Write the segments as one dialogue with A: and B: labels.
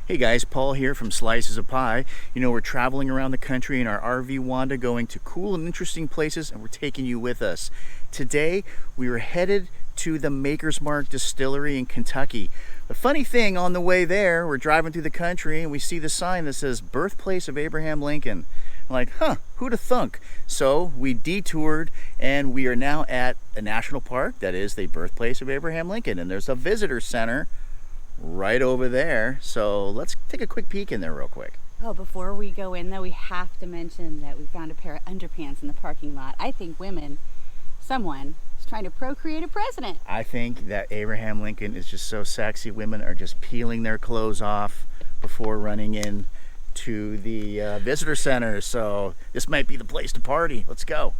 A: Hey guys, Paul here from Slices of Pie. You know, we're traveling around the country in our RV Wanda, going to cool and interesting places, and we're taking you with us. Today, we were headed to the Makers Mark Distillery in Kentucky. The funny thing, on the way there, we're driving through the country and we see the sign that says Birthplace of Abraham Lincoln. I'm like, who'da thunk? So we detoured and we are now at a national park that is the birthplace of Abraham Lincoln, and there's a visitor center right over there. So let's take a quick peek in there real quick.
B: Oh, before we go in though, we have to mention that we found a pair of underpants in the parking lot. I think someone is trying to procreate a president.
A: I think that Abraham Lincoln is just so sexy. Women are just peeling their clothes off before running in to the visitor center. So this might be the place to party. Let's go.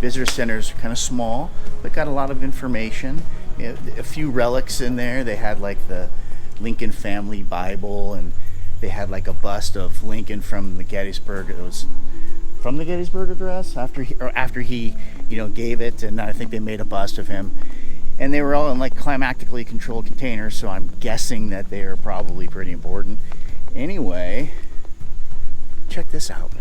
A: Visitor centers are kind of small, but got a lot of information. You know, a few relics in there. They had like the Lincoln family Bible, and they had like a bust of Lincoln from the Gettysburg. It was from the Gettysburg Address after he gave it, and I think they made a bust of him. And they were all in like climatically controlled containers, so I'm guessing that they are probably pretty important. Anyway, check this out.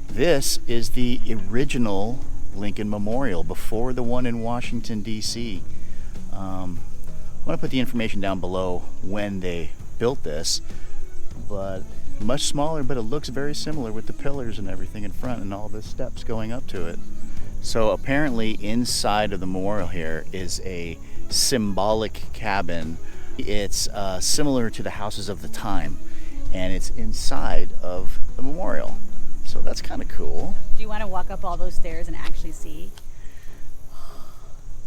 A: This is the original Lincoln Memorial before the one in Washington, D.C. I'm going to put the information down below when they built this, but much smaller, but it looks very similar with the pillars and everything in front and all the steps going up to it. So apparently inside of the memorial here is a symbolic cabin. It's similar to the houses of the time, and it's inside of the memorial. So that's kind of cool.
B: Do you want to walk up all those stairs and actually see?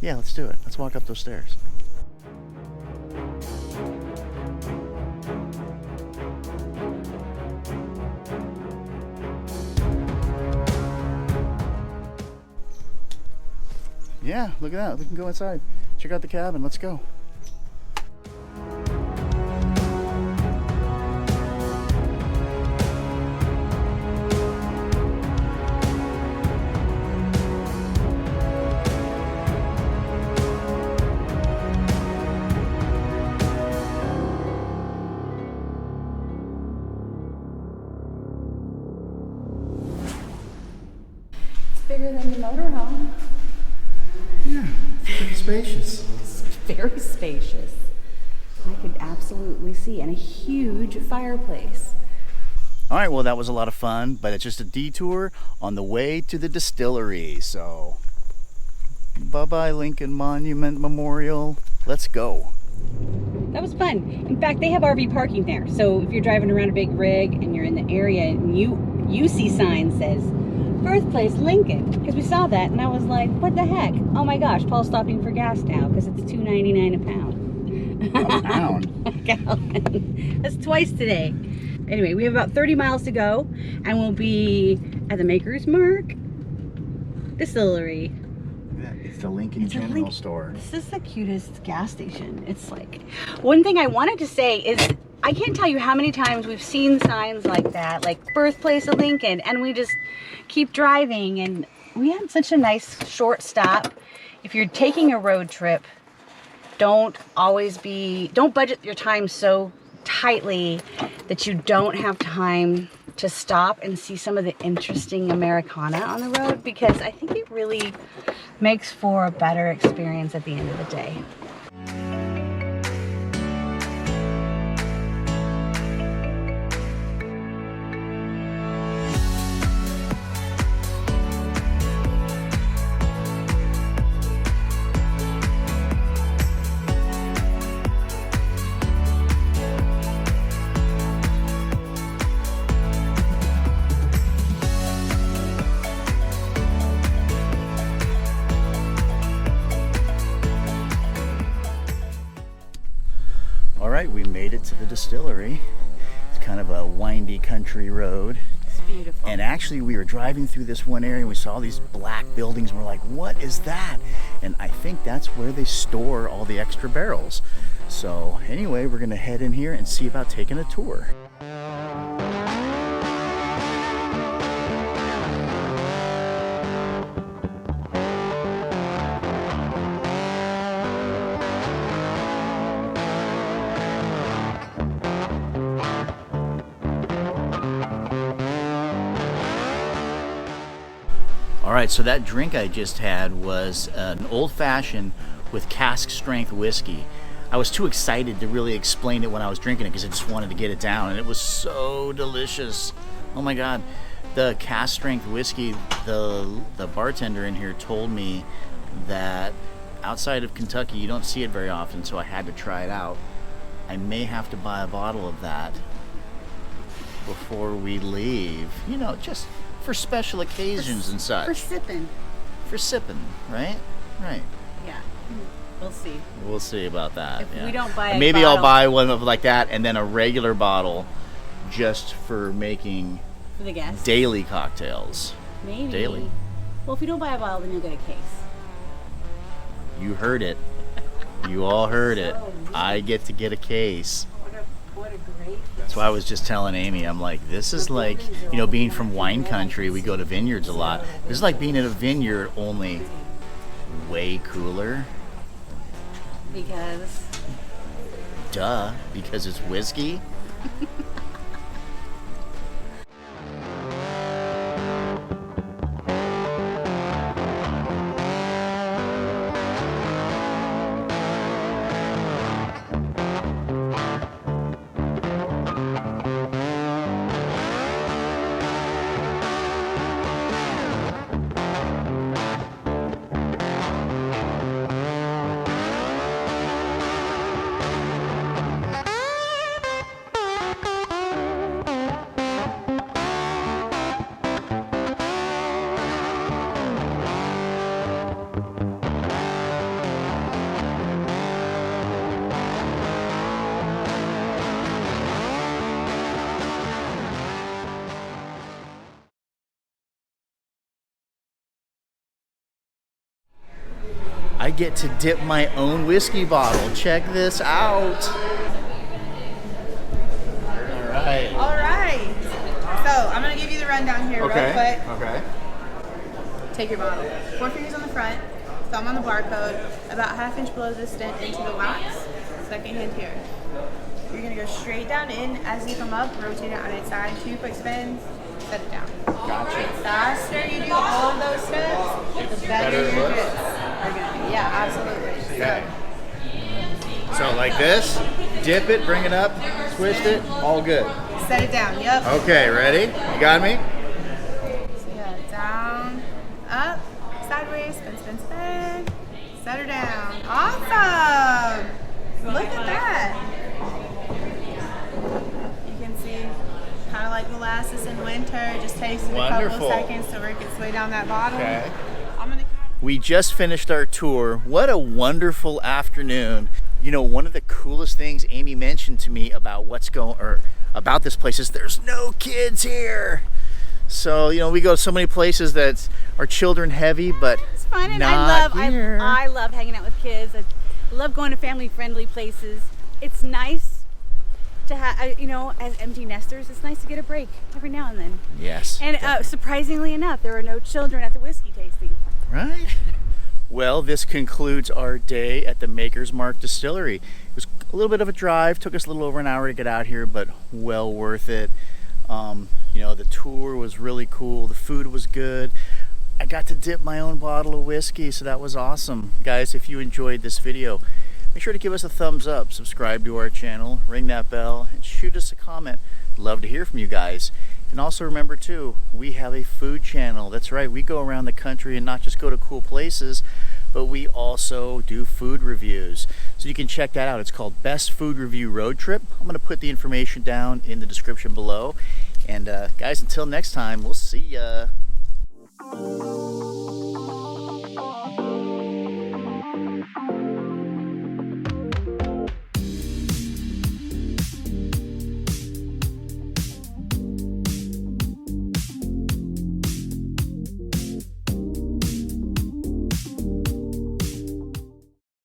A: Yeah, let's do it. Let's walk up those stairs. Yeah, look at that. We can go inside. Check out the cabin. Let's go.
B: Bigger than the motorhome.
A: Yeah, it's pretty spacious.
B: It's very spacious. I could absolutely see, and a huge fireplace.
A: All right, well, that was a lot of fun, but it's just a detour on the way to the distillery. So, bye-bye Lincoln Monument Memorial. Let's go.
B: That was fun. In fact, they have RV parking there. So if you're driving around a big rig and you're in the area and you see signs that says Birthplace Lincoln, because we saw that and I was like, what the heck? Oh my gosh, Paul's stopping for gas now because it's $2.99 a pound.
A: A pound?
B: A gallon. That's twice today. Anyway, we have about 30 miles to go and we'll be at the Makers Mark Distillery.
A: It's the Lincoln General Store.
B: This is the cutest gas station. It's like, one thing I wanted to say is, I can't tell you how many times we've seen signs like that, like Birthplace of Lincoln, and we just keep driving, and we had such a nice short stop. If you're taking a road trip, don't budget your time so tightly that you don't have time to stop and see some of the interesting Americana on the road, because I think it really makes for a better experience at the end of the day.
A: Distillery. It's kind of a windy country road.
B: It's beautiful.
A: And actually, we were driving through this one area and we saw these black buildings and we're like, what is that? And I think that's where they store all the extra barrels. So anyway, we're gonna head in here and see about taking a tour. All right, so that drink I just had was an old-fashioned with cask strength whiskey. I was too excited to really explain it when I was drinking it because I just wanted to get it down, and it was so delicious. Oh my God, the cask strength whiskey, the bartender in here told me that outside of Kentucky you don't see it very often, so I had to try it out. I may have to buy a bottle of that before we leave, you know, just for special occasions and such.
B: For sipping.
A: For sipping, right? Right.
B: Yeah. We'll see.
A: We'll see about that.
B: If
A: yeah.
B: we don't buy a
A: Maybe
B: bottle,
A: I'll buy one of like that and then a regular bottle just for making
B: for the guests.
A: daily cocktails.
B: Maybe.
A: Daily.
B: Well, if you don't buy a bottle, then you'll get a case.
A: You heard it. You all heard it. I get to get a case.
B: What a great.
A: That's why I was just telling Amy, I'm like, this is like, you know, being from wine country, we go to vineyards a lot. This is like being in a vineyard, only way cooler.
B: Because?
A: Duh, because it's whiskey. I get to dip my own whiskey bottle. Check this out. All right.
C: All right. So I'm gonna give you the rundown here real quick.
A: Okay.
C: Take your bottle. 4 fingers on the front, thumb on the barcode, about ½ inch below the stent into the wax. Second hand here. You're gonna go straight down in as you come up, rotate it on its side, 2 quick spins, set it down.
A: Gotcha.
C: The faster you do all of those steps, the better your drips are gonna be. Yeah, absolutely.
A: Okay. So like this, dip it, bring it up, twist it, all good.
C: Set it down. Yep.
A: Okay, ready? You got me?
C: So yeah, down, up, sideways, spin, spin, spin. Set her down. Awesome! Look at that. You can see kind of like molasses in winter. Just takes it a couple
A: Wonderful.
C: of seconds to work its way down that bottle.
A: Okay.
C: I'm gonna.
A: We just finished our tour. What a wonderful afternoon. You know, one of the coolest things Amy mentioned to me about about this place is there's no kids here. So, you know, we go to so many places that are children heavy, but
B: It's fun, and
A: not here.
B: I love hanging out with kids. I love going to family-friendly places. It's nice to have, you know, as empty nesters, it's nice to get a break every now and then.
A: Yes.
B: And surprisingly enough, there were no children at the whiskey tasting.
A: Right. Well, this concludes our day at the Makers Mark Distillery. It was a little bit of a drive, took us a little over an hour to get out here, but well worth it. You know, the tour was really cool. The food was good. I got to dip my own bottle of whiskey, so that was awesome. Guys, if you enjoyed this video, make sure to give us a thumbs up, subscribe to our channel, ring that bell, and shoot us a comment. Love to hear from you guys. And also remember too, we have a food channel. That's right, we go around the country and not just go to cool places, but we also do food reviews. So you can check that out. It's called Best Food Review Road Trip. I'm gonna put the information down in the description below. And guys, until next time, we'll see ya.